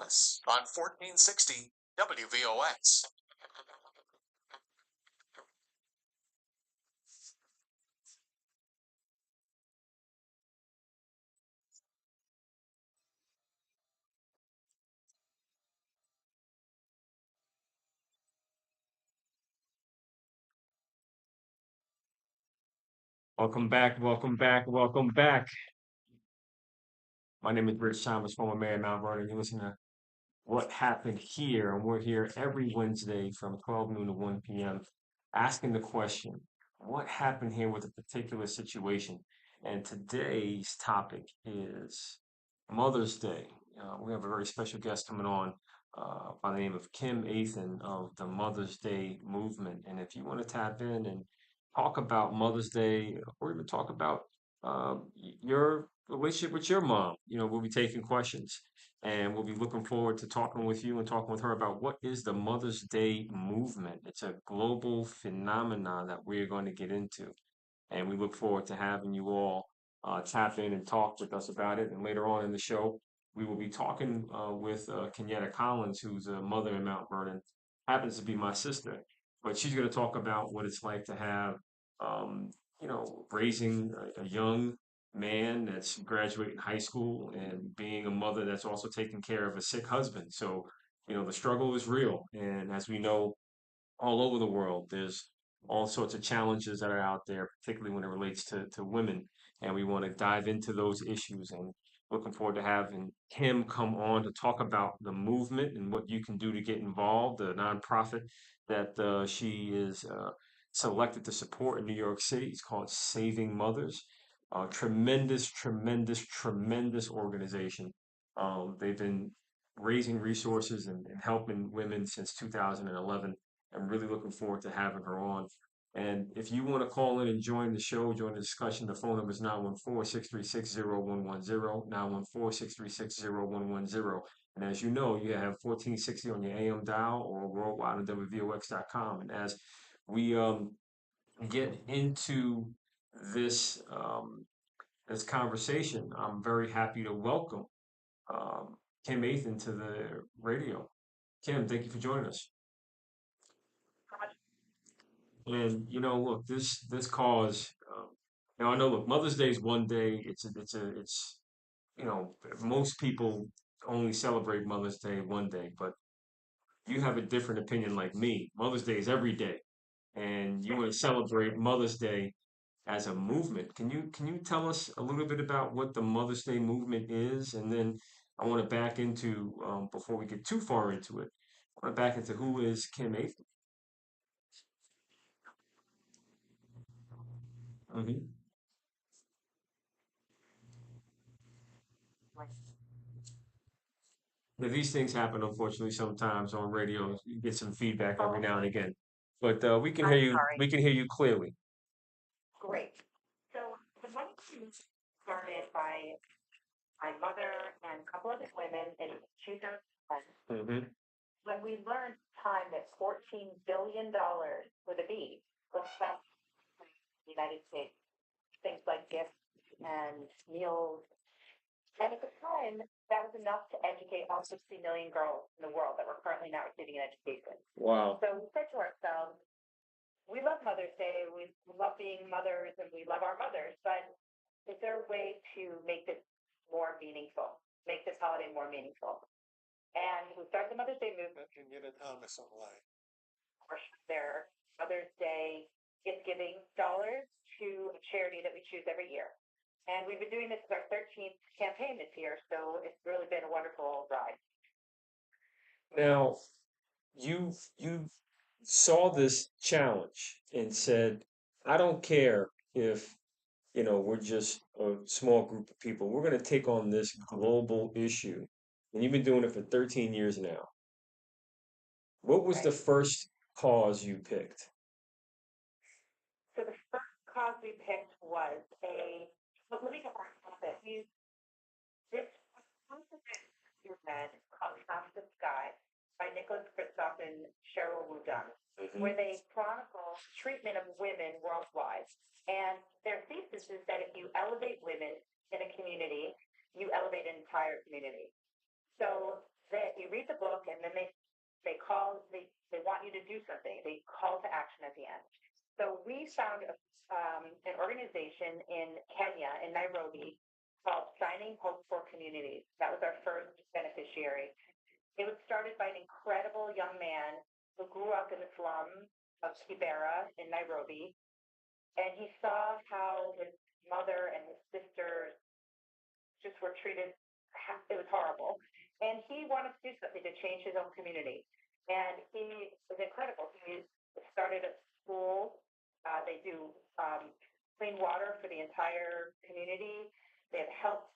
Thomas on 1460 WVOX. Welcome back, welcome back, welcome back. My name is Rich Thomas, former mayor of Mount Vernon. You listen to What Happened Here, and we're here every Wednesday from 12 noon to 1 p.m. asking the question, what happened here with a particular situation? And today's topic is Mother's Day. We have a very special guest coming on by the name of Kim Athan of the Mother's Day movement. And if you want to tap in and talk about Mother's Day or even talk about your relationship with your mom, we'll be taking questions and we'll be looking forward to talking with you and talking with her about what is the Mother's Day movement. It's a global phenomenon that we're going to get into, and we look forward to having you all tap in and talk with us about it. And later on in the show, we will be talking with Kenyatta Collins, who's a mother in Mount Vernon, happens to be my sister, but she's going to talk about what it's like to have, raising a young man that's graduating high school and being a mother that's also taking care of a sick husband. So, the struggle is real. And as we know, all over the world, there's all sorts of challenges that are out there, particularly when it relates to women. And we want to dive into those issues and looking forward to having him come on to talk about the movement and what you can do to get involved, the nonprofit that she is selected to support in New York City. It's called Saving Mothers. Tremendous, tremendous, tremendous organization. They've been raising resources and helping women since 2011. I'm really looking forward to having her on. And if you want to call in and join the show, join the discussion, the phone number is 914-636-0110, 914-636-0110. And as you know, you have 1460 on your AM dial or worldwide on WVOX.com. And as we get into this this conversation, I'm very happy to welcome um, Kim Athan to the radio. Kim, thank you for joining us. And look, this cause. Now I know. Look, Mother's Day is one day. It's most people only celebrate Mother's Day one day, but you have a different opinion like me. Mother's Day is every day, and you want to celebrate Mother's Day as a movement. Can you tell us a little bit about what the Mother's Day movement is, and then I want to back into before we get too far into it. I want to back into who is Kim Athan. Hmm. Now, these things happen, unfortunately, sometimes on radio. You get some feedback every now and again, but we can hear you. We can hear you clearly. Great. So the money started by my mother and a couple other women in 2010 Hmm. when we learned time that $14 billion with a B was spent in the United States. Things like gifts and meals. And at the time, that was enough to educate all 60 million girls in the world that were currently not receiving an education. Wow. So we said to ourselves, we love Mother's Day, we love being mothers, and we love our mothers, but is there a way to make this more meaningful, make this holiday more meaningful? And we started the Mother's Day movement. Kenyatta Thomas online. Portion of their Mother's Day gift giving dollars to a charity that we choose every year. And we've been doing this as our 13th campaign this year, so it's really been a wonderful ride. Now, you saw this challenge and said, "I don't care if we're just a small group of people. We're going to take on this global issue." And you've been doing it for 13 years now. What was the Right. first cause you picked? So the first cause we picked was but let me get back to it. This was read called Half the Sky by Nicholas Kristoff and Cheryl Wudun, Hmm. where they chronicle treatment of women worldwide. And their thesis is that if you elevate women in a community, you elevate an entire community. So that you action at the end. So we found an organization in Kenya, in Nairobi, called Shining Hope for Communities. That was our first beneficiary. It was started by an incredible young man who grew up in the slums of Kibera in Nairobi, and he saw how his mother and his sisters just were treated. It was horrible, and he wanted to do something to change his own community. And he was incredible. He started a school. They do clean water for the entire community. They have health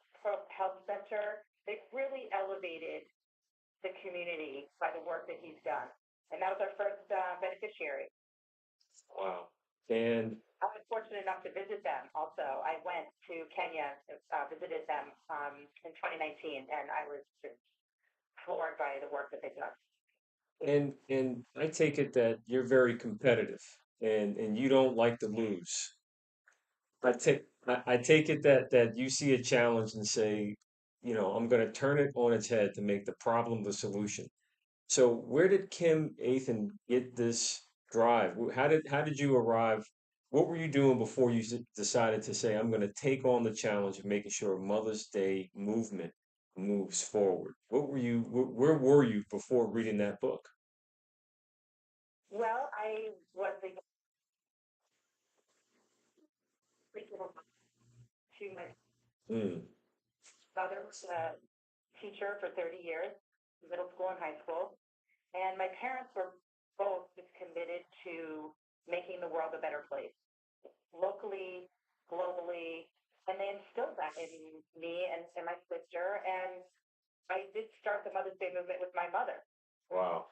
center. They've really elevated the community by the work that he's done. And that was our first beneficiary. Wow. And I was fortunate enough to visit them also. I went to Kenya, visited them in 2019, and I was just floored by the work that they've done. and I take it that you're very competitive and you don't like to lose. I take it that you see a challenge and say, I'm going to turn it on its head to make the problem the solution. So where did Kim Athan get this drive? How did you arrive? What were you doing before you decided to say, I'm going to take on the challenge of making sure Mother's Day movement moves forward? Where were you before reading that book? Well, I was a to my Mm, mother was a teacher for 30 years, middle school and high school. And my parents were both just committed to making the world a better place, locally, globally. And they instilled that in me and my sister. And I did start the Mother's Day movement with my mother. wow.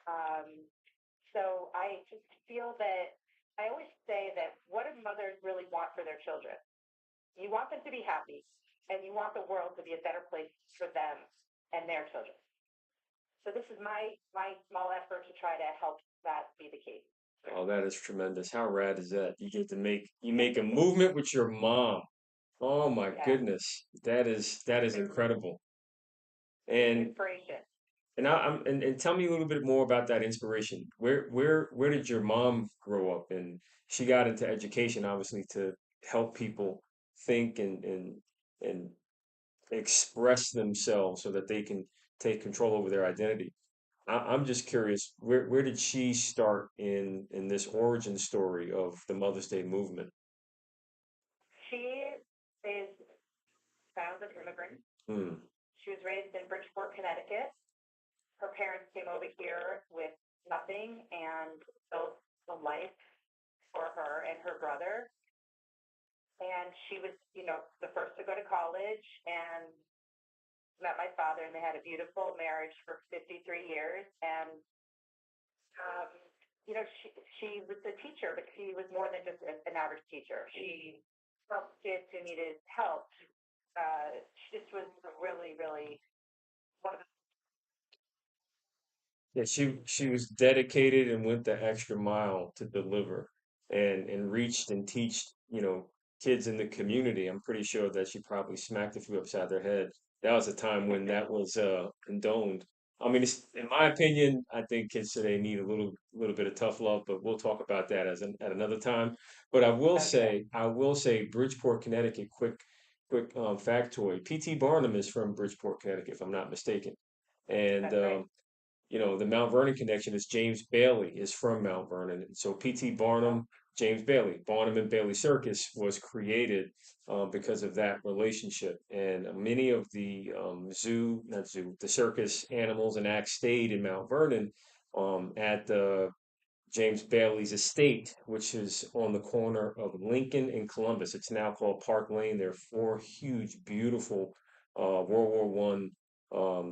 So I just feel that I always say that what do mothers really want for their children? You want them to be happy, and you want the world to be a better place for them and their children. So this is my small effort to try to help that be the case. Oh, that is tremendous. How rad is that? You make a movement with your mom. Oh my Yeah, goodness. That is incredible. she's an And inspiration. and tell me a little bit more about that inspiration. Where did your mom grow up? And she got into education, obviously, to help people think and express themselves so that they can take control over their identity. I'm just curious, where did she start in this origin story of the Mother's Day movement? She is found an immigrant. Hmm. She was raised in Bridgeport, Connecticut. Her parents came over here with nothing and built a life for her and her brother. And she was, the first to go to college and met my father, and they had a beautiful marriage for 53 years. And um, she was a teacher, but she was more than just an average teacher. She helped kids who needed help. She just was really, really one of the Yeah, she was dedicated and went the extra mile to deliver and reached and teached, kids in the community. I'm pretty sure that she probably smacked a few upside their head. That was a time when that was condoned. I mean, in my opinion, I think kids today need a little bit of tough love, but we'll talk about that at another time. But okay. I will say, Bridgeport, Connecticut. Quick factoid: P.T. Barnum is from Bridgeport, Connecticut, if I'm not mistaken, and That's right. the Mount Vernon connection is James Bailey is from Mount Vernon. And so P.T. Oh, Barnum, James Bailey, Barnum and Bailey Circus was created because of that relationship. And many of the not zoo, the circus animals and acts stayed in Mount Vernon at the James Bailey's estate, which is on the corner of Lincoln and Columbus. It's now called Park Lane. There are four huge, beautiful World War I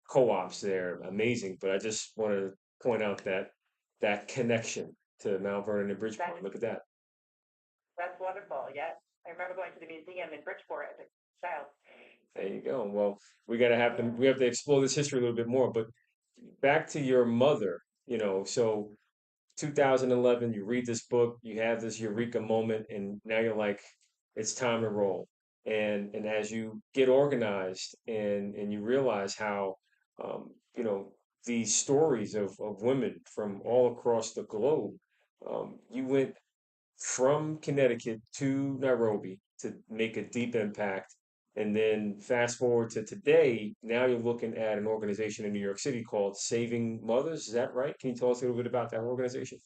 co-ops there. Amazing. But I just want to point out that connection to Mount Vernon and that's Bridgeport. Look at that. that's wonderful. Yes, I remember going to the museum in Bridgeport as a child. There you go. Well, Yeah. we have to explore this history a little bit more. But back to your mother, so 2011, you read this book, you have this eureka moment, and now you're like, it's time to roll. And as you get organized and you realize how, um, you know, these stories of women from all across the globe You went from Connecticut to Nairobi to make a deep impact. And then fast forward to today, now you're looking at an organization in New York City called Saving Mothers. Is that right? Can you tell us a little bit about that organization?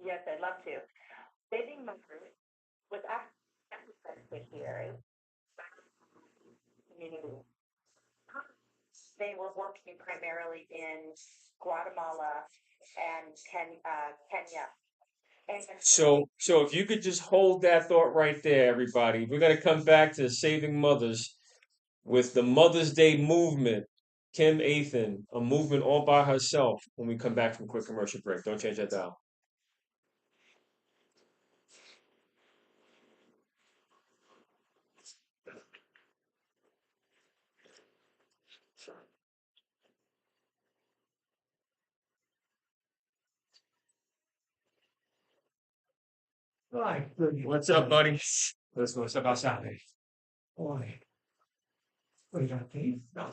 Yes, I'd love to. Saving Mothers was actually here community. They were working primarily in Guatemala and Kenya. And So if you could just hold that thought right there, everybody. We're gonna come back to Saving Mothers with the Mother's Day movement. Kim Athan, a movement all by herself when we come back from quick commercial break. Don't change that dial. Right, good. What's up, buddy? What's up outside? Boy, what you got, Keith? No.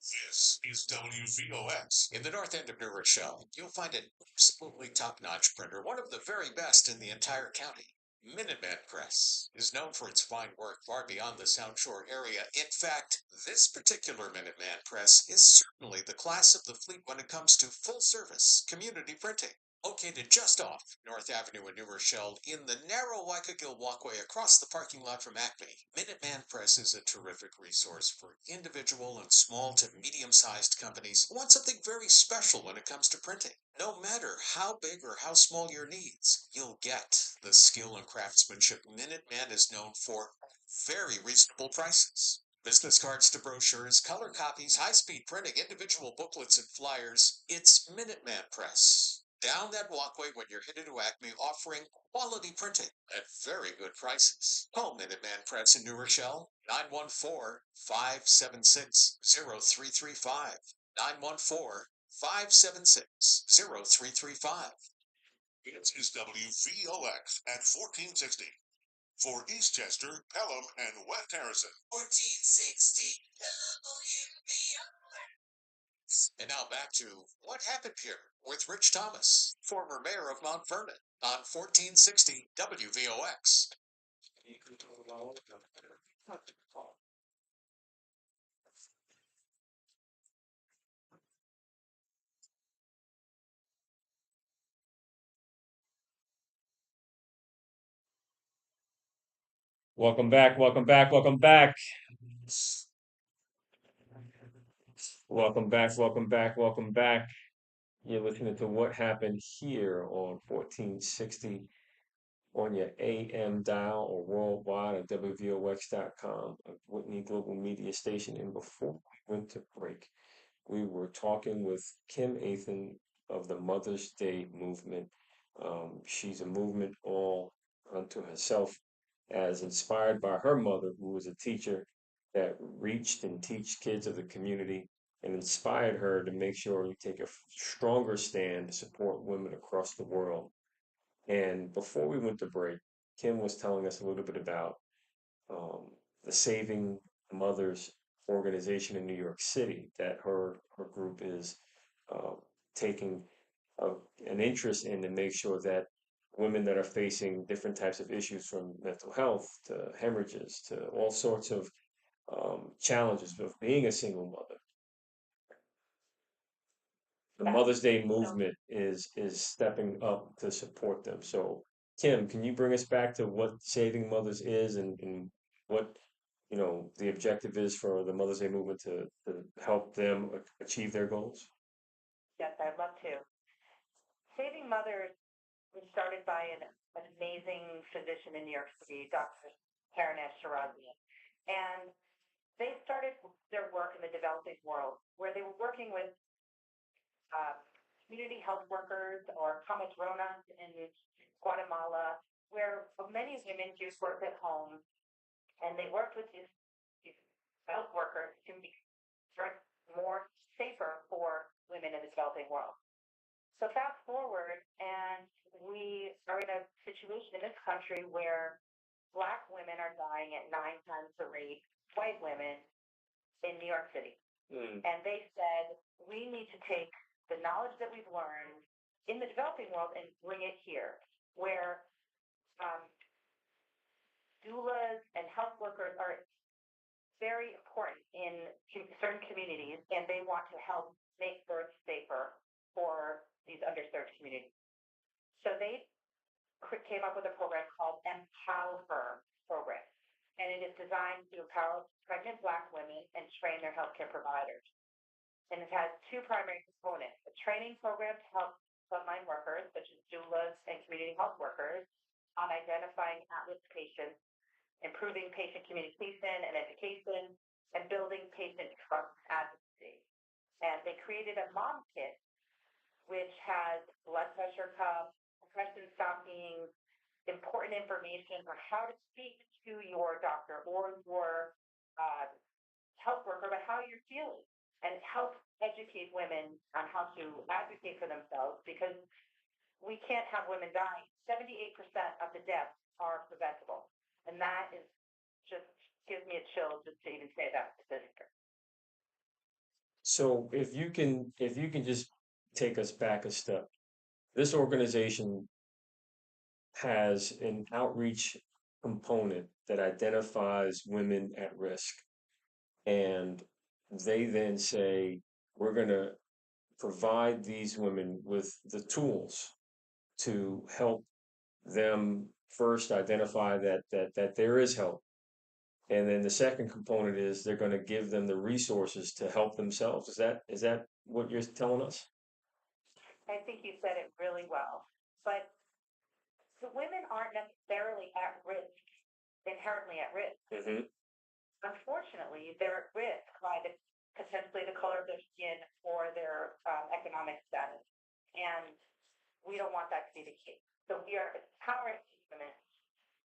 This is WVOX. In the north end of New Rochelle, you'll find an absolutely top-notch printer, one of the very best in the entire county. Minuteman Press is known for its fine work far beyond the South Shore area. In fact, this particular Minuteman Press is certainly the class of the fleet when it comes to full-service community printing. Located just off North Avenue in New Rochelle, in the narrow Waikagill walkway across the parking lot from Acme, Minuteman Press is a terrific resource for individual and small to medium-sized companies who want something very special when it comes to printing. No matter how big or how small your needs, you'll get the skill and craftsmanship Minuteman is known for at very reasonable prices. Business cards to brochures, color copies, high-speed printing, individual booklets and flyers. It's Minuteman Press. Down that walkway when you're headed to Acme, offering quality printing at very good prices. Call Minuteman Press in New Rochelle, 914-576-0335. 914-576-0335. This is WVOX at 1460. For Eastchester, Pelham, and West Harrison. 1460 WVOX. And now back to What Happened Here with Rich Thomas, former mayor of Mount Vernon, on 1460 WVOX. Welcome back, welcome back, welcome back. Welcome back, welcome back, welcome back. You're listening to What Happened Here on 1460 on your AM dial or worldwide at WVOX.com, a Whitney Global Media Station. And before we went to break, we were talking with Kim Athan of the Mother's Day movement. She's a movement all unto herself, as inspired by her mother, who was a teacher that reached and teach kids of the community and inspired her to make sure we take a stronger stand to support women across the world. And before we went to break, Kim was telling us a little bit about um, the Saving Mothers organization in New York City that her group is uh, taking uh, an interest in to make sure that women that are facing different types of issues from mental health to hemorrhages to all sorts of challenges of being a single mother. The Mother's Day movement is stepping up to support them. So, Kim, can you bring us back to what Saving Mothers is and what the objective is for the Mother's Day movement to help them achieve their goals? yes, I'd love to. Saving Mothers was started by an amazing physician in New York City, Dr. Karanesh Shirazi. And they started their work in the developing world, where they were working with community health workers or comadronas in Guatemala, where many women just worked at home, and they worked with these health workers to make more safer for women in the developing world. So fast forward, and we are in a situation in this country where Black women are dying at 9 times the rate of white women in New York City. And they said, we need to take the knowledge that we've learned in the developing world and bring it here, where um, doulas and health workers are very important in certain communities, and they want to help make birth safer for these underserved communities. So they came up with a program called Empower Program, and it is designed to empower pregnant Black women and train their healthcare providers. And it has two primary components: a training program to help frontline workers, such as doulas and community health workers, on identifying at-risk patients, improving patient communication and education, and building patient trust advocacy. And they created a mom kit, which has blood pressure cuffs, compression stockings, important information on how to speak to your doctor or your health worker about how you're feeling, and help educate women on how to advocate for themselves, because we can't have women dying. 78% of the deaths are preventable. And that is just gives me a chill just to even say that statistic. So if you can just take us back a step. This organization has an outreach component that identifies women at risk. And they then say, we're going to provide these women with the tools to help them first identify that there is help. And then the second component is they're going to give them the resources to help themselves. Is that what you're telling us? I think you said it really well. But the women aren't necessarily at risk, inherently at risk. Mm-hmm. Unfortunately, they're at risk by potentially the color of their skin or their economic status. And we don't want that to be the case. So we are empowering women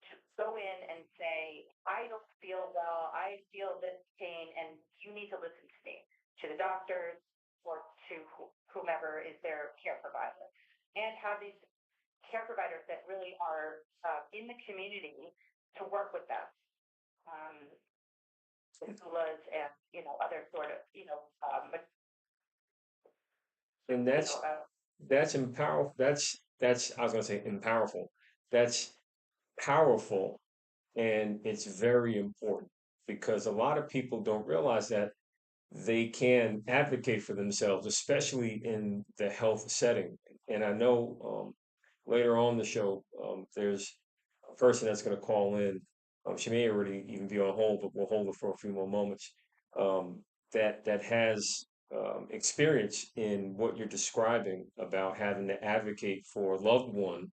to go in and say, I don't feel well, I feel this pain, and you need to listen to me, to the doctors or to whomever is their care provider. And have these care providers that really are in the community to work with them. Doulas and, other sort of, And that's empower. That's I was going to say empowerful. That's powerful, and it's very important because a lot of people don't realize that they can advocate for themselves, especially in the health setting. And I know later on the show, there's a person that's going to call in. She may already even be on hold, but we'll hold her for a few more moments. That has experience in what you're describing about having to advocate for a loved one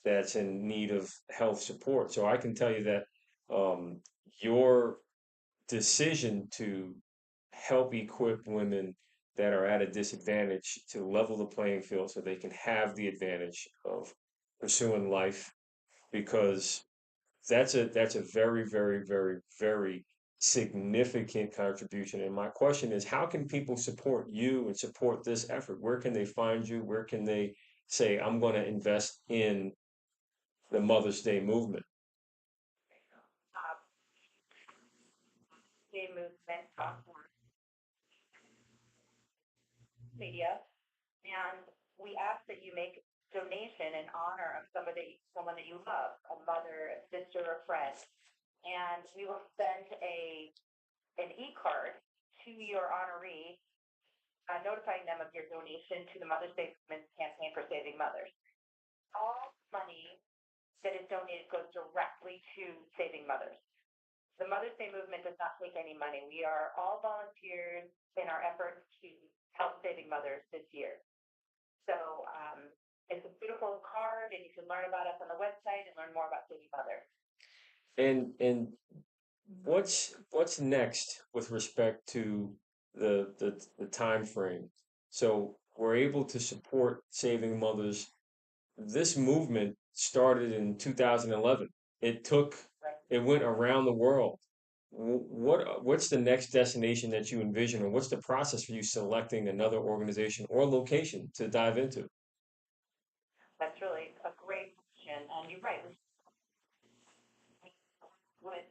that's in need of health support. So I can tell you that your decision to help equip women that are at a disadvantage to level the playing field so they can have the advantage of pursuing life, because that's a very, very, very, very significant contribution. And my question is, how can people support you and support this effort? Where can they find you? Where can they say, I'm going to invest in the Mother's Day movement? Day movement on media, and we ask that you make donation in honor of someone that you love, a mother, a sister, a friend, and we will send an e-card to your honoree, notifying them of your donation to the Mother's Day Movement Campaign for Saving Mothers. All money that is donated goes directly to saving mothers. The Mother's Day Movement does not take any money. We are all volunteers in our efforts to help saving mothers this year. So it's a beautiful card, and you can learn about us on the website and learn more about saving mothers. And what's next with respect to the time frame? So we're able to support saving mothers. This movement started in 2011. It went around the world. What's the next destination that you envision, or what's the process for you selecting another organization or location to dive into? That's really a great question, and you're right. With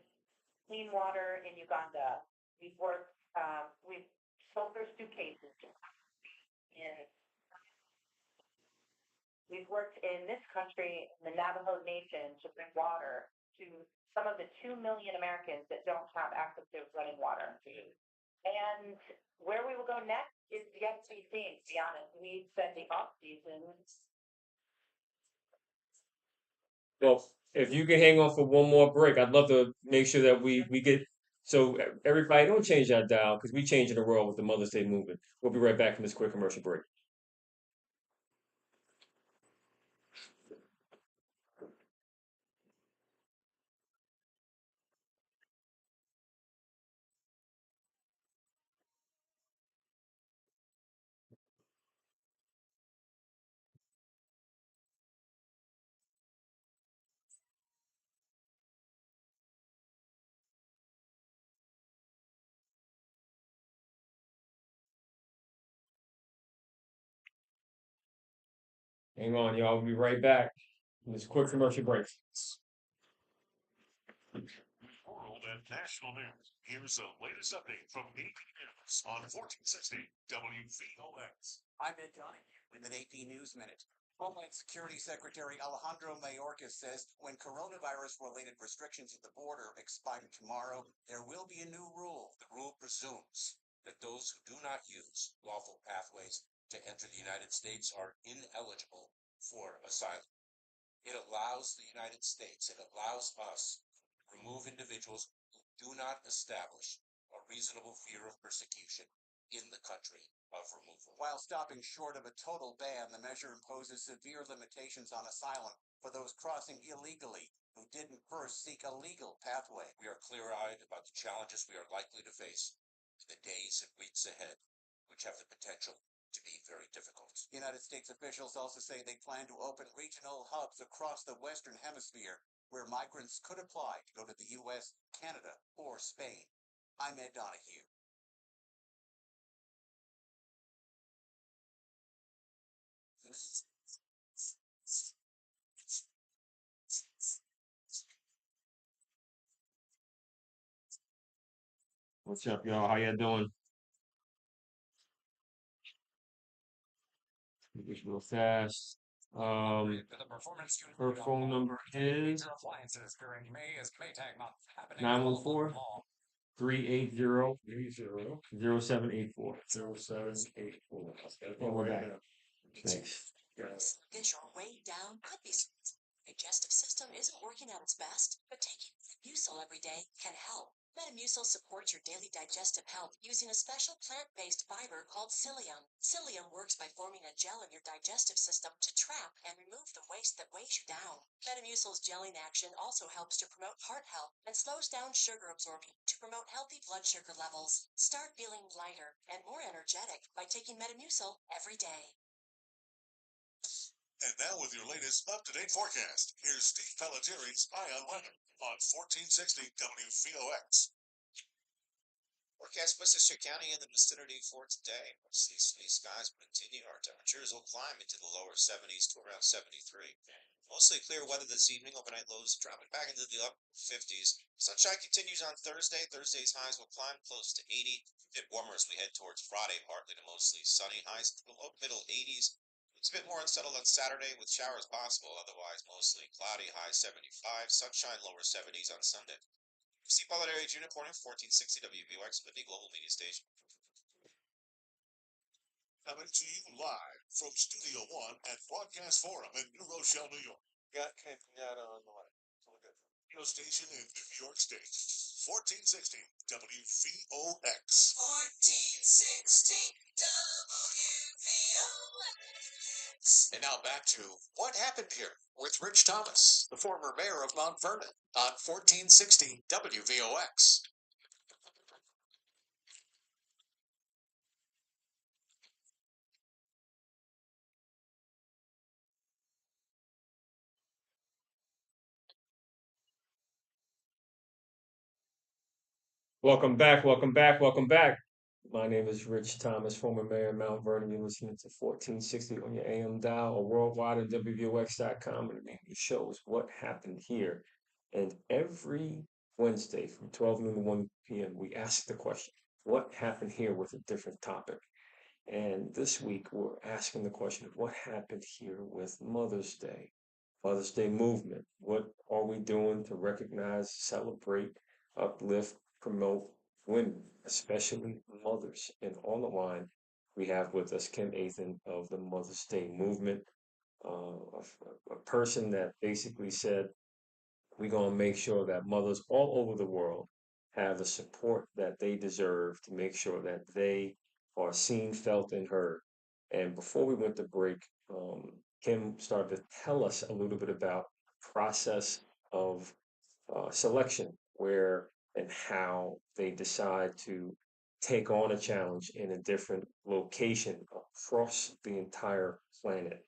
clean water in Uganda, we've shoulder suitcases. And we've worked in this country, in the Navajo Nation, to bring water to some of the 2 million Americans that don't have access to running water. And where we will go next is yet to be seen, to be honest. We spent the off season. Well, if you can hang on for one more break, I'd love to make sure that we get so everybody don't change that dial because we changing the world with the Mother's Day movement. We'll be right back from this quick commercial break. Hang on, y'all. We'll be right back from this quick commercial break. World and national news. Here's the latest update from AP News on 1460 WVOX. I'm Ed Donahue with an AP News Minute. Homeland Security Secretary Alejandro Mayorkas says when coronavirus-related restrictions at the border expire tomorrow, there will be a new rule. The rule presumes that those who do not use lawful pathways to enter the United States are ineligible for asylum. It allows the United States, it allows us to remove individuals who do not establish a reasonable fear of persecution in the country of removal. While stopping short of a total ban, the measure imposes severe limitations on asylum for those crossing illegally who didn't first seek a legal pathway. We are clear-eyed about the challenges we are likely to face in the days and weeks ahead, which have the potential to be very difficult. United States officials also say they plan to open regional hubs across the Western Hemisphere where migrants could apply to go to the U.S., Canada, or Spain. I'm Ed Donahue. What's up, y'all? How y'all doing? Just real fast. The performance unit Her phone number is major appliances during May is Maytag month happening 914 380 0784. 0784. And we're back. Thanks. Sluggish or weighed down could be digestive system isn't working at its best, but taking Metamucil every day can help. Metamucil supports your daily digestive health using a special plant-based fiber called psyllium. Psyllium works by forming a gel in your digestive system to trap and remove the waste that weighs you down. Metamucil's gelling action also helps to promote heart health and slows down sugar absorption to promote healthy blood sugar levels. Start feeling lighter and more energetic by taking Metamucil every day. And now with your latest up-to-date forecast, here's Steve Pellettieri's Eye on Weather on 1460 WVOX. Forecast Westchester County in the vicinity for today. Mostly sunny skies will continue. Our temperatures will climb into the lower 70s to around 73. Mostly clear weather this evening. Overnight lows dropping back into the upper 50s. Sunshine continues on Thursday. Thursday's highs will climb close to 80. A bit warmer as we head towards Friday. Partly to mostly sunny. Highs to the low middle 80s. It's a bit more unsettled on Saturday with showers possible. Otherwise, mostly cloudy. High 75. Sunshine lower 70s on Sunday. Steve Pellettieri, Junior Corning, 1460 WVOX, Whitney Global Media Station. Coming to you live from Studio One at Broadcast Forum in New Rochelle, New York. Got Kenyatta on the line. Radio station in New York State. 1460 WVOX. 1460 WVOX. And now back to What Happened Here with Rich Thomas, the former mayor of Mount Vernon, on 1460 WVOX. Welcome back, welcome back, welcome back. My name is Rich Thomas, former mayor of Mount Vernon. You're listening to 1460 on your AM dial or worldwide at WVOX.com. And the name of the show is What Happened Here. And every Wednesday from 12 noon to 1 p.m., we ask the question, what what happened here with a different topic. And this week we're asking the question of what happened here with Mother's Day, Mother's Day movement. What are we doing to recognize, celebrate, uplift, promote women, especially mothers? And on the line, we have with us Kim Athan of the Mother's Day movement, a person that basically said, we're going to make sure that mothers all over the world have the support that they deserve to make sure that they are seen, felt, and heard. And before we went to break, Kim started to tell us a little bit about process of selection, where and how they decide to take on a challenge in a different location across the entire planet.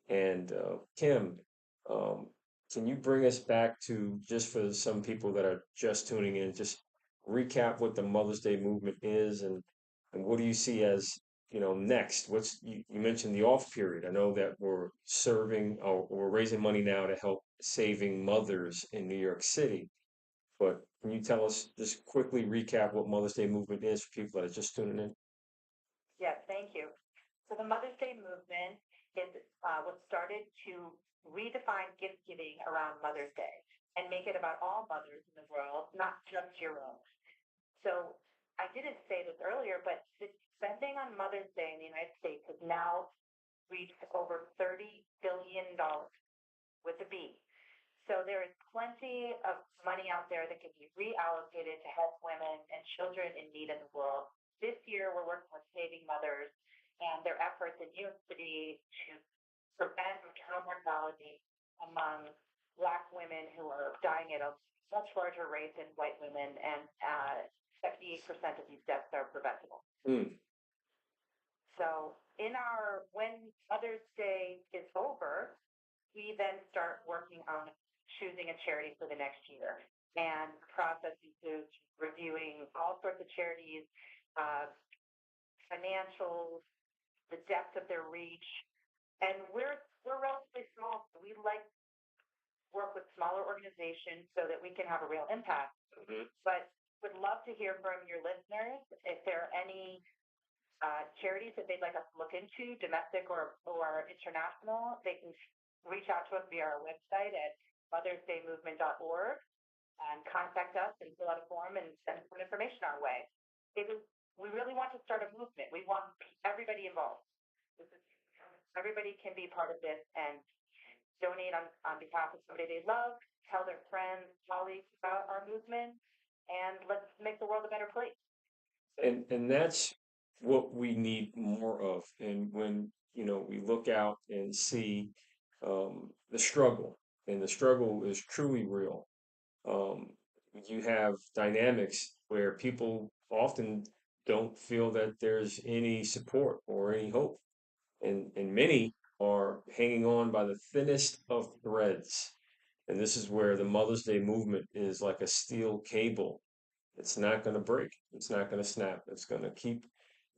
And Kim, um, can you bring us back to, just for some people that are just tuning in, just recap what the Mother's Day movement is, and what do you see as, next? You mentioned the off period. I know that we're serving or we're raising money now to help saving mothers in New York City. But can you tell us, just quickly recap what Mother's Day movement is for people that are just tuning in? Yes, thank you. So the Mother's Day movement is what started to redefine gift giving around Mother's Day and make it about all mothers in the world, not just your own. So I didn't say this earlier, but the spending on Mother's Day in the United States has now reached over $30 billion with a B. So there is plenty of money out there that can be reallocated to help women and children in need in the world. This year, we're working with Saving Mothers and their efforts in New York City to prevent maternal mortality among Black women who are dying at a much larger rate than white women, and 78% of these deaths are preventable. Mm. So when Mother's Day is over, we then start working on choosing a charity for the next year. And the process includes reviewing all sorts of charities, financials, the depth of their reach. And we're relatively small, so we like work with smaller organizations so that we can have a real impact. Mhm. But would love to hear from your listeners if there are any charities that they'd like us to look into, domestic or international. They can reach out to us via our website at mothersdaymovement.org and contact us and fill out a form and send some information our way. We really want to start a movement. We want everybody involved. Everybody can be part of this and donate on behalf of somebody they love, tell their friends, colleagues about our movement, and let's make the world a better place. And that's what we need more of. And when, we look out and see the struggle, and the struggle is truly real. Um, you have dynamics where people often don't feel that there's any support or any hope. And many are hanging on by the thinnest of threads. And this is where the Mother's Day movement is like a steel cable. It's not going to break. It's not going to snap. It's going to keep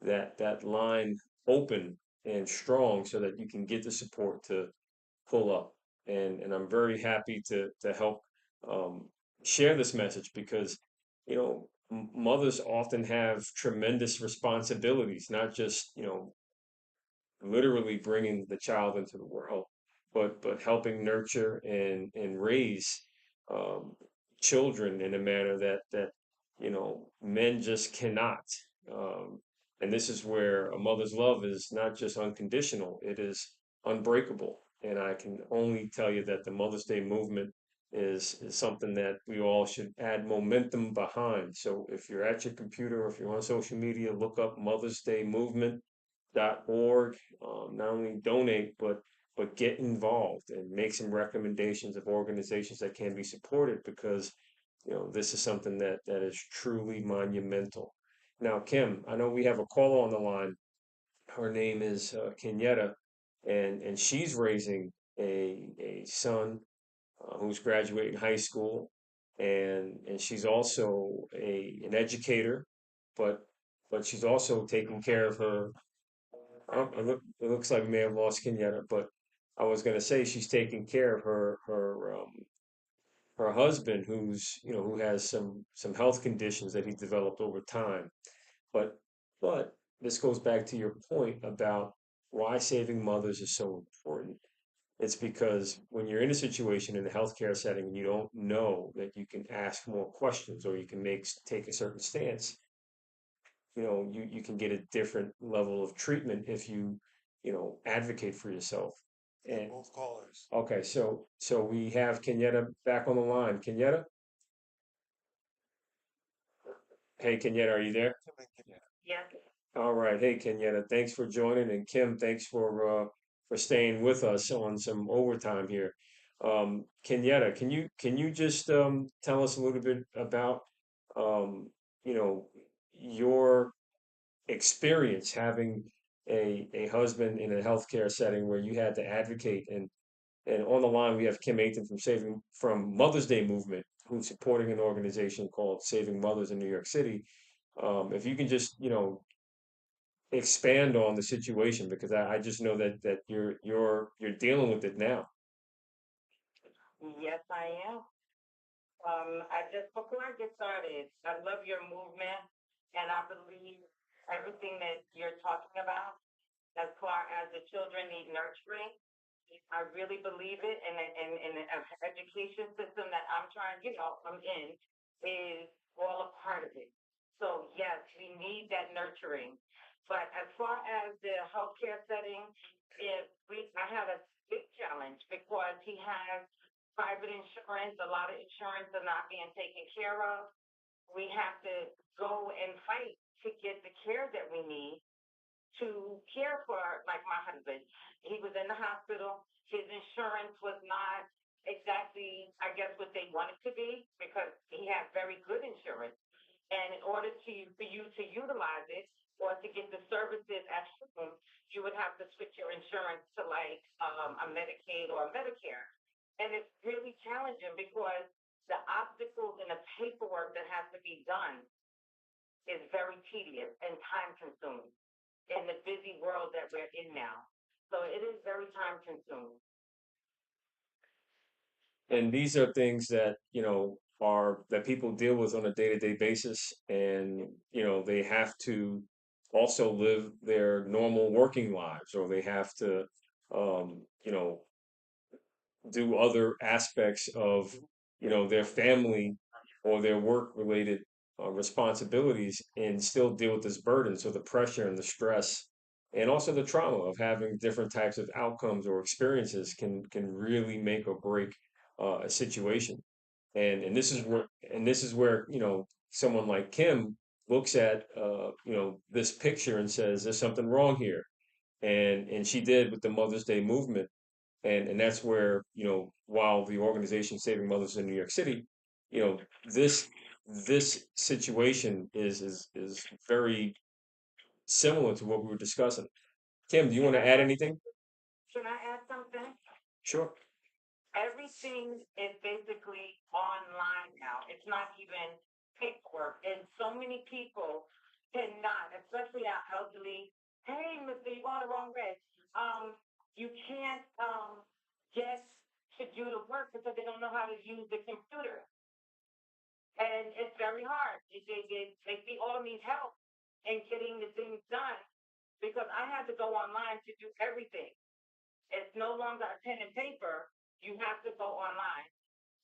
that line open and strong so that you can get the support to pull up. And I'm very happy to help um, share this message because mothers often have tremendous responsibilities, not just literally bringing the child into the world, but helping nurture and raise um, children in a manner that men just cannot. Um, and this is where a mother's love is not just unconditional; it is unbreakable. And I can only tell you that the Mother's Day movement is something that we all should add momentum behind. So if you're at your computer or if you're on social media, look up Mother's Day Movement .org. Not only donate, but get involved and make some recommendations of organizations that can be supported because this is something that is truly monumental. Now, Kim, I know we have a caller on the line. Her name is Kenyetta, and she's raising a son who's graduating high school, and she's also an educator, but she's also taking care of her. It looks like we may have lost Kenyatta, but I was going to say she's taking care of her husband, who has some health conditions that he developed over time. But this goes back to your point about why saving mothers is so important. It's because when you're in a situation in a healthcare setting and you don't know that you can ask more questions or you can take a certain stance, you can get a different level of treatment if you advocate for yourself. And Both callers. okay, so we have Kenyatta back on the line. Kenyatta, hey Kenyatta, are you there? Yes. All right, hey Kenyatta, thanks for joining, and Kim, thanks for staying with us on some overtime here. Kenyatta, can you just tell us a little bit about um, you know your experience having a husband in a healthcare setting where you had to advocate, and on the line we have Kim Aiton from Mother's Day Movement, who's supporting an organization called Saving Mothers in New York City. If you can just expand on the situation, because I just know that you're dealing with it now. Yes, I am. Before I get started, I love your movement, and I believe everything that you're talking about as far as the children need nurturing. I really believe it, and in the education system that I'm in, is all a part of it. So yes, we need that nurturing. But as far as the healthcare setting, I have a big challenge because he has private insurance. A lot of insurance are not being taken care of. We have to go and fight to get the care that we need to care for, like my husband. He was in the hospital. His insurance was not exactly, I guess, what they wanted to be because he had very good insurance. And in order for you to utilize it or to get the services at home, you would have to switch your insurance to like a Medicaid or a Medicare. And it's really challenging because the obstacles and the paperwork that has to be done is very tedious and time consuming in the busy world that we're in now. So it is very time consuming. And these are things that are that people deal with on a day-to-day basis, and they have to also live their normal working lives, or they have to um, you know do other aspects of their family or their work related responsibilities, and still deal with this burden. So the pressure and the stress and also the trauma of having different types of outcomes or experiences can really make or break a situation. And this is where someone like Kim looks at this picture and says there's something wrong here, and she did with the Mother's Day movement. And that's where while the organization Saving Mothers in New York City, you know this this situation is very similar to what we were discussing. Kim, do you want Can to I add add, anything? can I add something? Sure. Everything is basically online now. It's not even paperwork. And so many people cannot, especially our elderly. Hey, mister, you going the wrong way. You can't get to do the work because they don't know how to use the computer. And it's very hard. They all need help in getting the things done because I had to go online to do everything. It's no longer a pen and paper. You have to go online.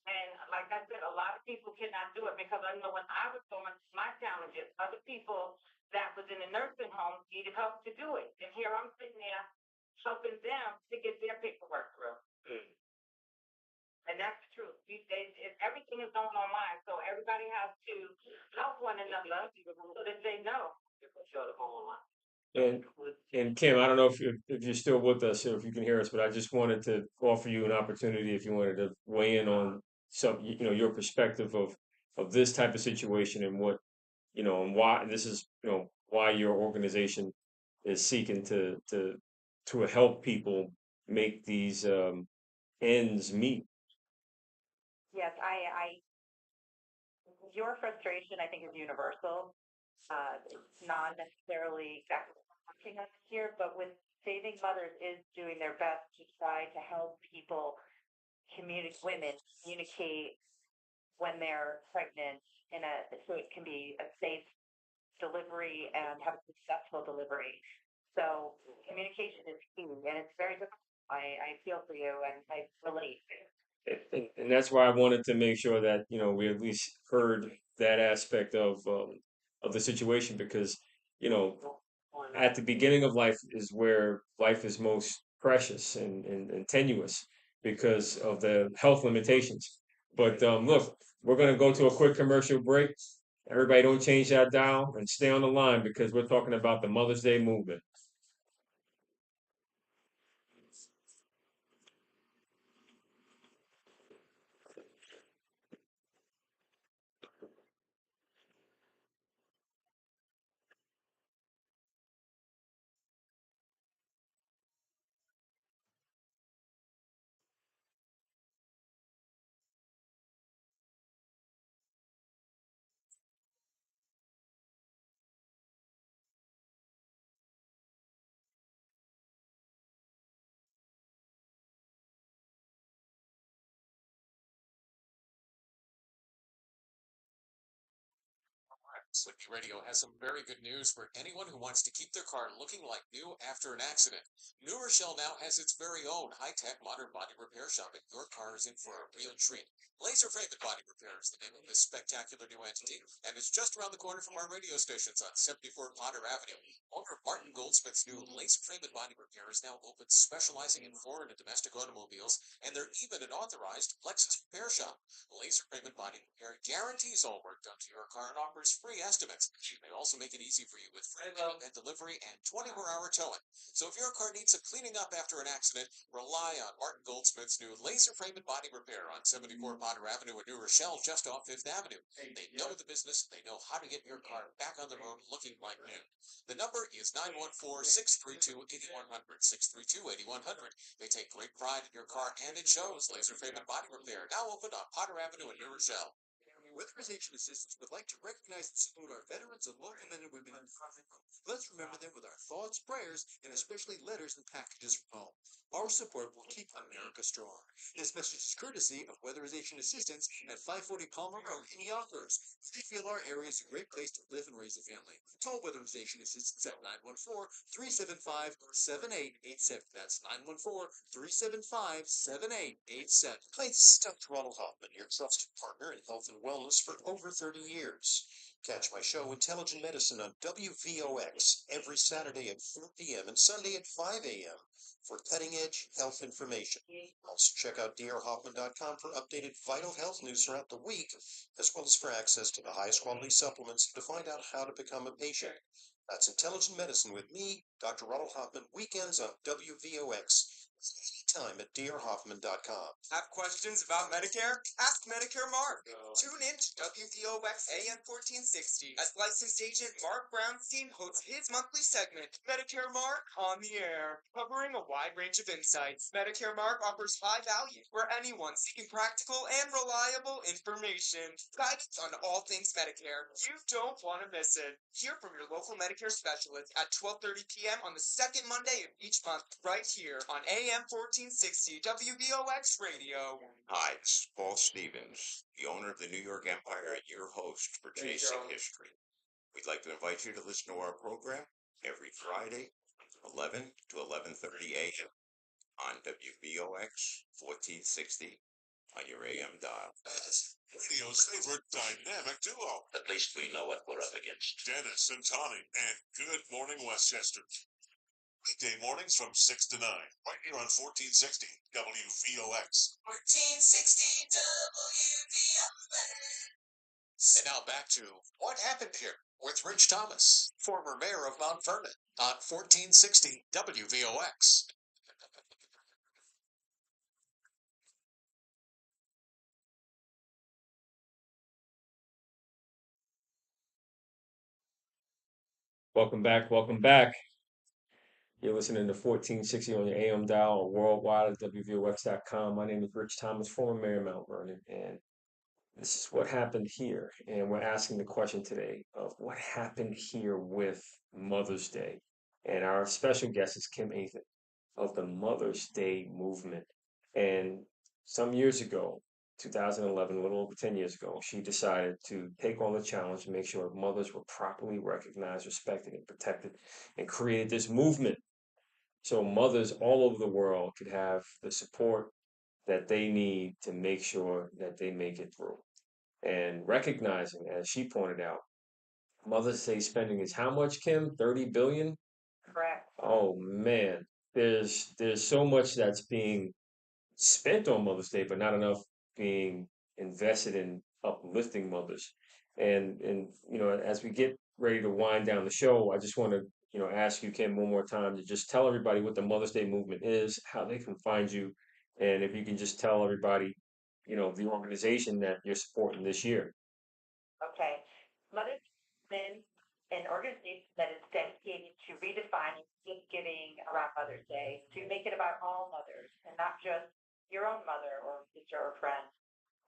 And like I said, a lot of people cannot do it because I know when I was going through my challenges, other people that was in the nursing home needed help to do it. And here I'm sitting there helping them to get their paperwork through. And that's the truth. Everything is going online, so everybody has to help one another so that they know. And and Kim, I don't know if you're still with us or if you can hear us, but I just wanted to offer you an opportunity if you wanted to weigh in on your perspective of this type of situation, and what and why this is why your organization is seeking to help people make these ends meet. Yes, your frustration, I think, is universal. It's not necessarily exactly what I'm working on here, but with Saving Mothers is doing their best to try to help people women communicate when they're pregnant so it can be a safe delivery and have a successful delivery. So communication is key, and it's very difficult. I feel for you, and I relate. And that's why I wanted to make sure that we at least heard that aspect of the situation because you know at the beginning of life is where life is most precious and tenuous because of the health limitations. But look, we're going to go to a quick commercial break. Everybody, don't change that dial and stay on the line because we're talking about the Mother's Day movement. Sleepy Radio has some very good news for anyone who wants to keep their car looking like new after an accident. New Rochelle now has its very own high-tech modern body repair shop, and your car is in for a real treat. Laser Framed Body Repair is the name of this spectacular new entity, and it's just around the corner from our radio stations on 74 Potter Avenue. Owner Martin Goldsmith's new Laser Framed Body Repair is now open, specializing in foreign and domestic automobiles, and they're even an authorized Lexus repair shop. Laser Framed Body Repair guarantees all work done to your car and offers free estimates. They also make it easy for you with free and delivery and 24-hour towing. So if your car needs some cleaning up after an accident, rely on Martin Goldsmith's new Laser Framed Body Repair on 74 Potter Avenue in New Rochelle, just off 5th Avenue. They know the business. They know how to get your car back on the road looking like new. The number is 914-632-8100, 632-8100. They take great pride in your car, and it shows. Laser Framed Body Repair, now open on Potter Avenue in New Rochelle. Weatherization Assistance would like to recognize and salute our veterans and local men and women in front. Let's remember them with our thoughts, prayers, and especially letters and packages from home. Our support will keep America strong. This message is courtesy of Weatherization Assistance at 540 Palmer Road in Yonkers. We feel our area is a great place to live and raise a family. Call Weatherization Assistance at 914-375-7887. That's 914-375-7887. Hi, this is Dr. Ronald Hoffman, your trusted partner in health and wellness for over 30 years. Catch my show, Intelligent Medicine, on WVOX every Saturday at 4 p.m. and Sunday at 5 a.m. for cutting-edge health information. Also check out drhoffman.com for updated vital health news throughout the week, as well as for access to the highest quality supplements to find out how to become a patient. That's Intelligent Medicine with me, Dr. Ronald Hoffman, weekends on WVOX. Anytime at drhoffman.com. Have questions about Medicare? Ask Medicare Mark. Tune in to WVOX AM 1460 as licensed agent Mark Brownstein hosts his monthly segment, Medicare Mark on the Air, covering a wide range of insights. Medicare Mark offers high value for anyone seeking practical and reliable information, guidance on all things Medicare. You don't want to miss it. Hear from your local Medicare specialist at 12:30 p.m. on the second Monday of each month, right here on AM 1460 WVOX Radio. Hi, this is Paul Stevens, the owner of the New York Empire and your host for Chasing History. We'd like to invite you to listen to our program every Friday, 11 to 11:30 a.m. on WVOX 1460 on your AM dial. Radio's favorite dynamic duo. At least we know what we're up against. Dennis and Tommy, and Good Morning Westchester. Weekday mornings from 6 to 9, right here on 1460 WVOX. 1460 WVOX. And now back to What Happened Here with Rich Thomas, former mayor of Mount Vernon, on 1460 WVOX. Welcome back. Welcome back. You're listening to 1460 on your AM dial or worldwide at WVOX.com. My name is Rich Thomas, former mayor of Mount Vernon, and this is what happened here. And we're asking the question today of what happened here with Mother's Day. And our special guest is Kim Athan of the Mother's Day movement. And some years ago, 2011, a little over 10 years ago, she decided to take on the challenge and make sure mothers were properly recognized, respected, and protected, and created this movement so mothers all over the world could have the support that they need to make sure that they make it through. And recognizing, as she pointed out, Mother's Day spending is how much, Kim? 30 billion? Correct. Oh man, there's so much that's being spent on Mother's Day, but not enough being invested in uplifting mothers. And as we get ready to wind down the show, I just want to ask you, Kim, one more time to just tell everybody what the Mother's Day movement is, how they can find you, and if you can just tell everybody, the organization that you're supporting this year. Okay. Mother's been an organization that is dedicated to redefining gift giving around Mother's Day, to make it about all mothers and not just your own mother or sister or friend.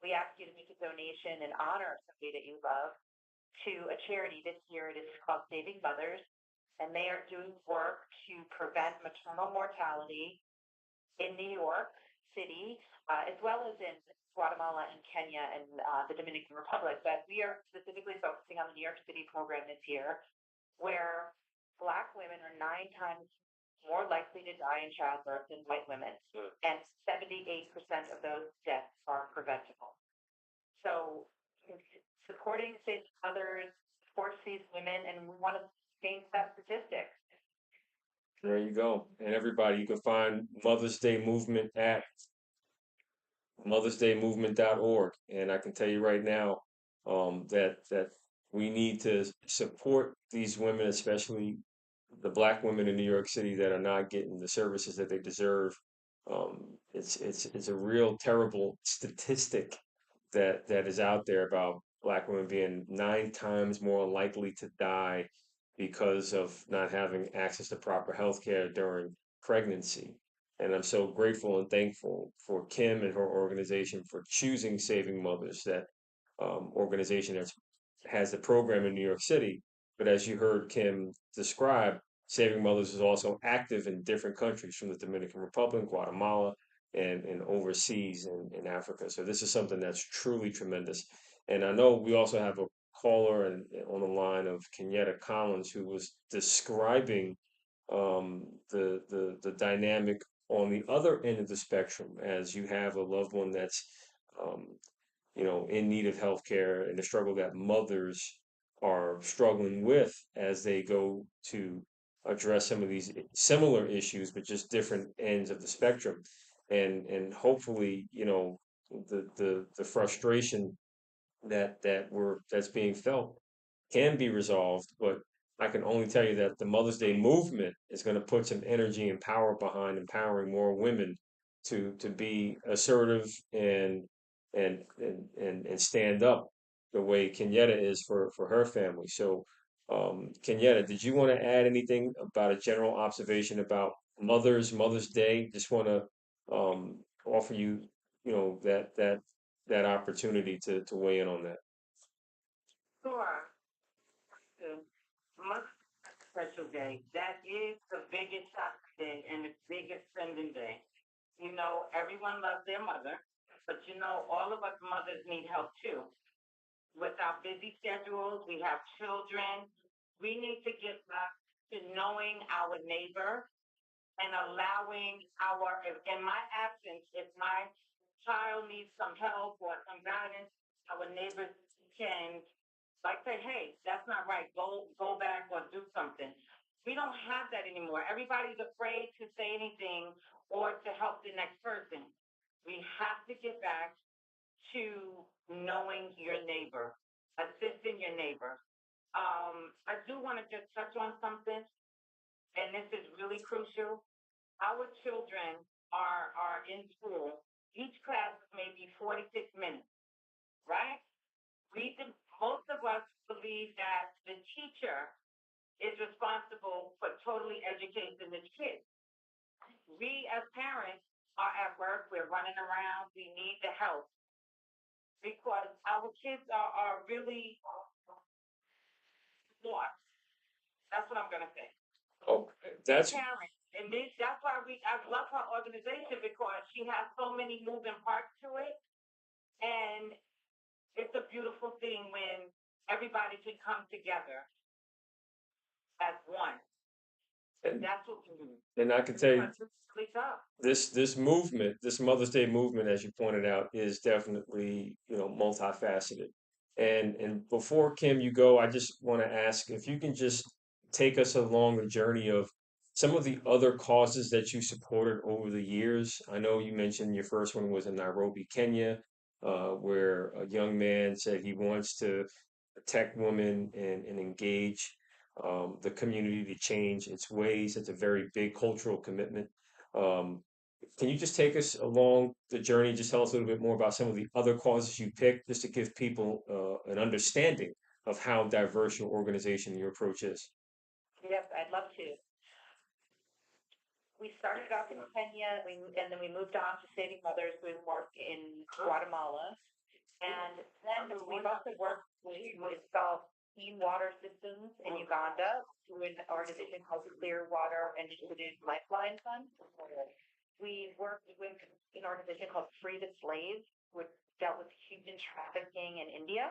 We ask you to make a donation in honor of somebody that you love to a charity. This year it is called Saving Mothers, and they are doing work to prevent maternal mortality in New York City, as well as in Guatemala and Kenya and the Dominican Republic. But we are specifically focusing on the New York City program this year, where Black women are 9 times more likely to die in childbirth than white women, and 78% of those deaths are preventable. So supporting Saving Mothers supports these women, and we want to change that statistic. There you go. And everybody, you can find Mother's Day Movement at mothersdaymovement.org. And I can tell you right now that we need to support these women, especially the Black women in New York City that are not getting the services that they deserve. It's a real terrible statistic that is out there about Black women being 9 times more likely to die because of not having access to proper health care during pregnancy. And I'm so grateful and thankful for Kim and her organization for choosing Saving Mothers, that organization that has the program in New York City. But as you heard Kim describe, Saving Mothers is also active in different countries, from the Dominican Republic, Guatemala, and overseas in Africa. So this is something that's truly tremendous. And I know we also have a caller on the line of Kenyatta Collins, who was describing the dynamic on the other end of the spectrum, as you have a loved one that's um, in need of health care, and the struggle that mothers are struggling with as they go to address some of these similar issues, but just different ends of the spectrum. And hopefully, the frustration that's being felt can be resolved. But I can only tell you that the Mother's Day movement is going to put some energy and power behind empowering more women to be assertive and stand up the way Kenyatta is for her family. So, Kenyatta, did you want to add anything about a general observation about Mother's Day? Just want to offer you, that opportunity to weigh in on that. Sure. Mother's special day. That is the biggest holiday and the biggest spending day. Everyone loves their mother, but all of us mothers need help too. With our busy schedules, we have children. We need to get back to knowing our neighbor and allowing in my absence, if my child needs some help or some guidance, our neighbors can say, hey, that's not right. Go back or do something. We don't have that anymore. Everybody's afraid to say anything or to help the next person. We have to get back to knowing your neighbor, assisting your neighbor. I do want to just touch on something, and this is really crucial. Our children are in school. Each class is maybe 46 minutes, right? Most of us believe that the teacher is responsible for totally educating the kids. We as parents are at work, we're running around, we need the help because our kids are really lost. That's what I'm gonna say. Oh, that's Parents. And that's why I love her organization, because she has so many moving parts to it. And it's a beautiful thing when everybody can come together as one. And, That's what we need. and I can tell you, It's really tough. this movement, this Mother's Day movement, as you pointed out, is definitely, multifaceted. And before Kim, you go, I just want to ask if you can just take us along the journey of some of the other causes that you supported over the years. I know you mentioned your first one was in Nairobi, Kenya, where a young man said he wants to protect women and engage the community to change its ways. It's a very big cultural commitment. Um, can you just take us along the journey? Just tell us a little bit more about some of the other causes you picked, just to give people an understanding of how diverse your organization and your approach is. Yep, I'd love to. We started off in Kenya, and then we moved on to Saving Mothers. We work in Guatemala. And then we've also worked with installed clean water systems in Uganda through an organization called Clear Water Initiative Lifeline Fund. We worked with an organization called Free the Slaves, which dealt with human trafficking in India.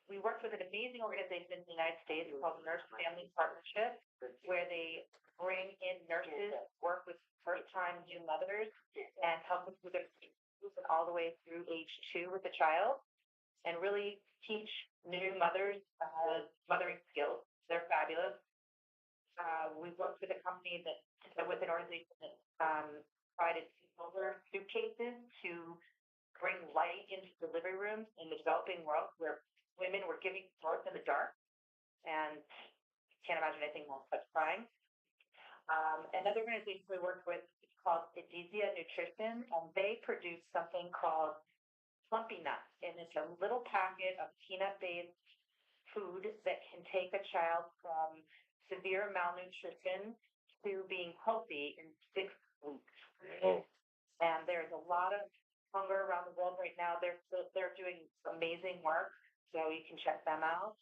We worked with an amazing organization in the United States called Nurse Family Partnership, where they bring in nurses, work with first-time new mothers, and help them with their movement all the way through age 2 with the child, and really teach new mothers mothering skills. They're fabulous. We worked with a company with an organization that provided solar suitcases to bring light into delivery rooms in the developing world where women were giving birth in the dark, and can't imagine anything more satisfying. Another organization we worked with is called Edizia Nutrition, and they produce something called Plumpy Nuts, and it's a little packet of peanut-based food that can take a child from severe malnutrition to being healthy in 6 weeks. Oh. And there's a lot of hunger around the world right now. They're doing amazing work, so you can check them out.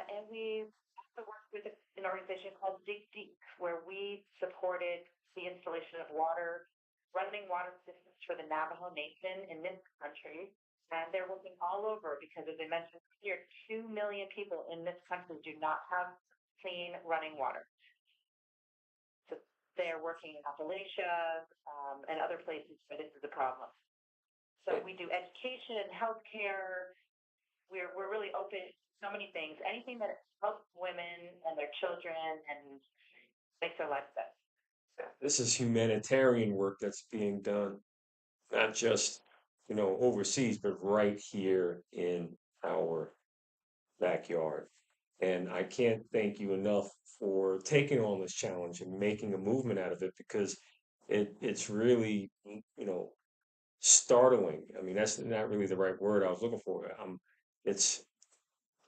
And we also worked with an organization called Dig Deep, where we supported the installation of running water systems for the Navajo Nation in this country. And they're working all over because, as I mentioned earlier, 2 million people in this country do not have clean running water. So they're working in Appalachia and other places where this is a problem. So we do education, healthcare. We're really open to so many things. Anything that helps women and their children and makes their lives better. This is humanitarian work that's being done, not just, overseas, but right here in our backyard. And I can't thank you enough for taking on this challenge and making a movement out of it, because it's really, startling. I mean, that's not really the right word I was looking for. It's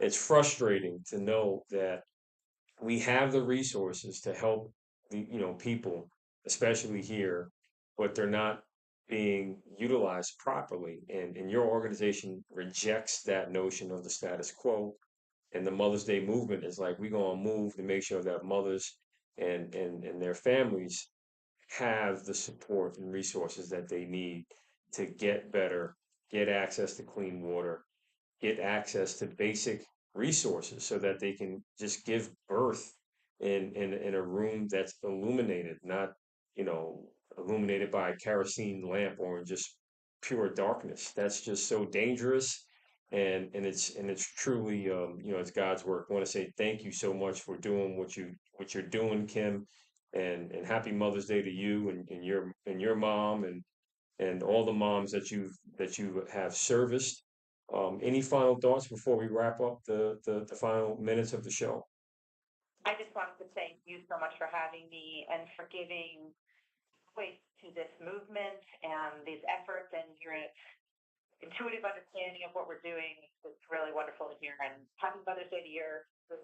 it's frustrating to know that we have the resources to help the people, especially here, but they're not being utilized properly. And your organization rejects that notion of the status quo. And the Mother's Day movement is like, we're gonna move to make sure that mothers and their families have the support and resources that they need to get better, get access to clean water, get access to basic resources so that they can just give birth in a room that's illuminated, not, illuminated by a kerosene lamp or in just pure darkness. That's just so dangerous. And it's truly, it's God's work. I want to say thank you so much for doing what you're doing, Kim, and happy Mother's Day to you and your mom and all the moms that you have serviced. Any final thoughts before we wrap up the final minutes of the show? I just wanted to thank you so much for having me and for giving voice to this movement and these efforts and your intuitive understanding of what we're doing. It's really wonderful to hear. And happy Mother's Day to your women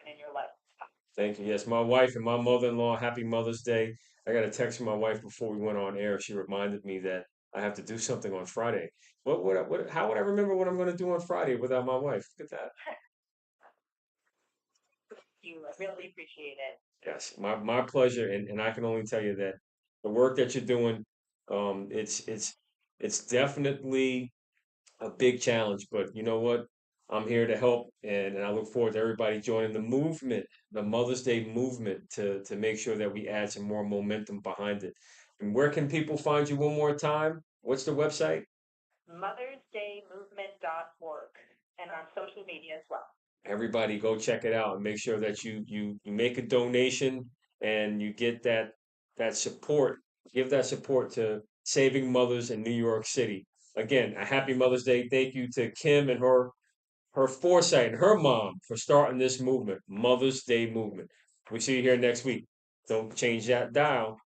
in your life. Thank you. Yes, my wife and my mother-in-law, happy Mother's Day. I got a text from my wife before we went on air. She reminded me that I have to do something on Friday. How would I remember what I'm going to do on Friday without my wife? Look at that. You really appreciate it. Yes, my pleasure. And I can only tell you that the work that you're doing, it's It's definitely a big challenge, but you know what? I'm here to help, and I look forward to everybody joining the movement, the Mother's Day movement, to make sure that we add some more momentum behind it. And where can people find you one more time? What's the website? MothersDayMovement.org and on social media as well. Everybody go check it out and make sure that you make a donation and you get that support. Give that support to Saving Mothers in New York City. Again, a happy Mother's Day. Thank you to Kim and her foresight and her mom for starting this movement, Mother's Day movement. We see you here next week. Don't change that dial.